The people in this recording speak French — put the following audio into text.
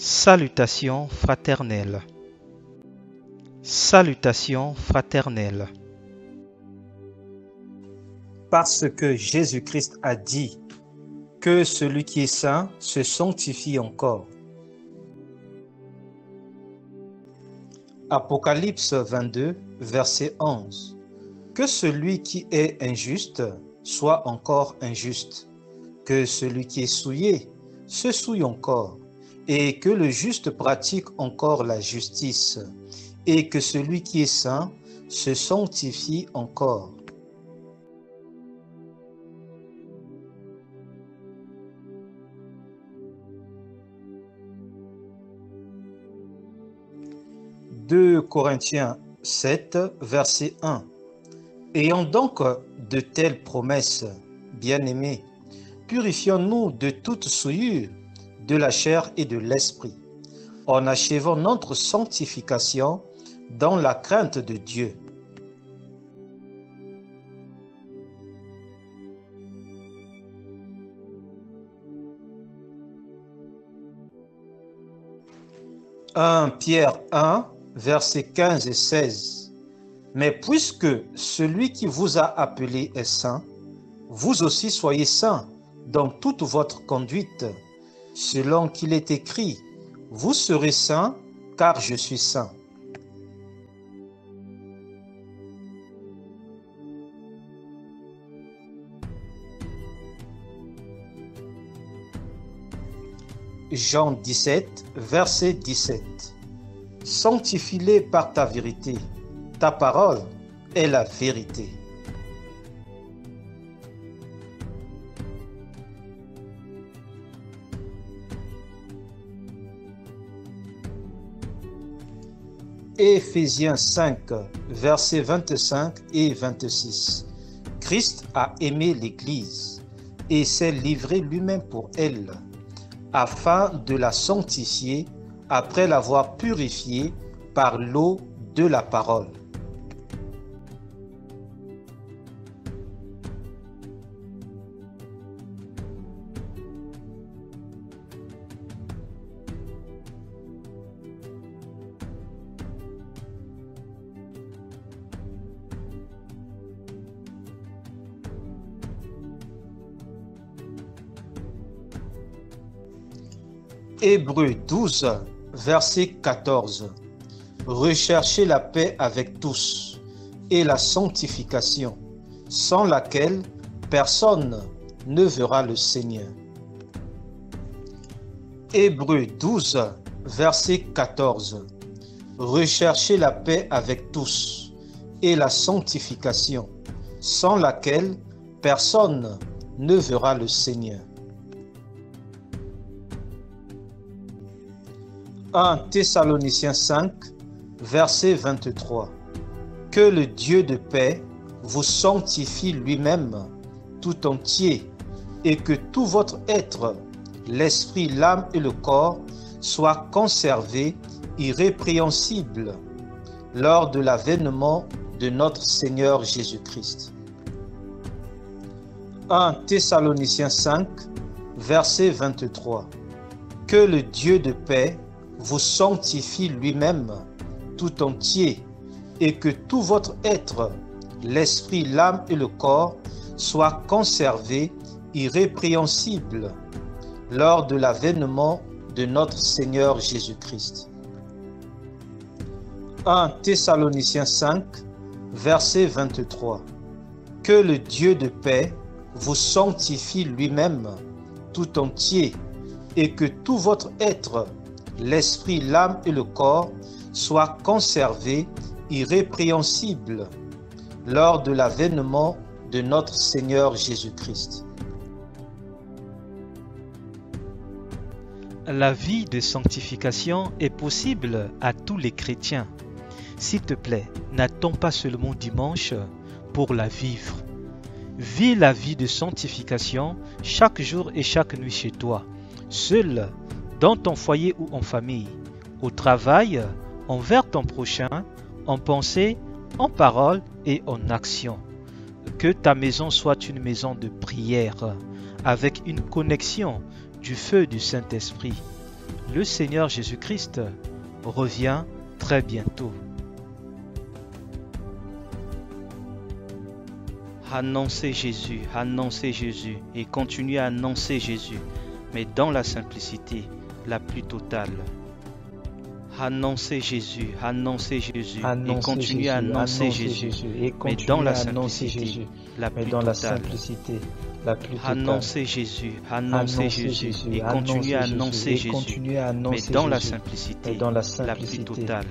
Salutations fraternelles. Salutations fraternelles. Parce que Jésus-Christ a dit que celui qui est saint se sanctifie encore. Apocalypse 22, verset 11. Que celui qui est injuste soit encore injuste, que celui qui est souillé se souille encore, et que le juste pratique encore la justice, et que celui qui est saint se sanctifie encore. « 2 Corinthiens 7, verset 1. Ayant donc de telles promesses, bien-aimés, purifions-nous de toute souillure, de la chair et de l'esprit, en achevant notre sanctification dans la crainte de Dieu. » « 1 Pierre 1, versets 15 et 16. Mais puisque celui qui vous a appelé est saint, vous aussi soyez saints dans toute votre conduite, selon qu'il est écrit, vous serez saints, car je suis saint. Jean 17, verset 17. Sanctifie-les par ta vérité, ta parole est la vérité. Éphésiens 5, versets 25 et 26. Christ a aimé l'Église et s'est livré lui-même pour elle, afin de la sanctifier après l'avoir purifiée par l'eau de la parole. Hébreux 12, verset 14. Recherchez la paix avec tous et la sanctification, sans laquelle personne ne verra le Seigneur. Hébreux 12, verset 14. Recherchez la paix avec tous et la sanctification, sans laquelle personne ne verra le Seigneur. 1 Thessaloniciens 5, verset 23. Que le Dieu de paix vous sanctifie lui-même tout entier, et que tout votre être, l'esprit, l'âme et le corps, soient conservés irrépréhensibles lors de l'avènement de notre Seigneur Jésus-Christ. 1 Thessaloniciens 5, verset 23. Que le Dieu de paix vous sanctifie lui-même tout entier, et que tout votre être, l'esprit, l'âme et le corps, soient conservés irrépréhensibles lors de l'avènement de notre Seigneur Jésus-Christ. 1 Thessaloniciens 5, verset 23. Que le Dieu de paix vous sanctifie lui-même tout entier, et que tout votre être, l'esprit, l'âme et le corps soient conservés irrépréhensibles lors de l'avènement de notre Seigneur Jésus-Christ. La vie de sanctification est possible à tous les chrétiens. S'il te plaît, n'attends pas seulement dimanche pour la vivre. Vis la vie de sanctification chaque jour et chaque nuit chez toi, seul, dans ton foyer ou en famille, au travail, envers ton prochain, en pensée, en parole et en action. Que ta maison soit une maison de prière, avec une connexion du feu du Saint-Esprit. Le Seigneur Jésus-Christ revient très bientôt. Annoncez Jésus et continuez à annoncer Jésus, mais dans la simplicité la plus totale. Annoncez Jésus et continuez à annoncer Jésus, mais dans la simplicité la plus totale. Annoncez Jésus et continuez à annoncer Jésus, mais dans la simplicité la plus totale.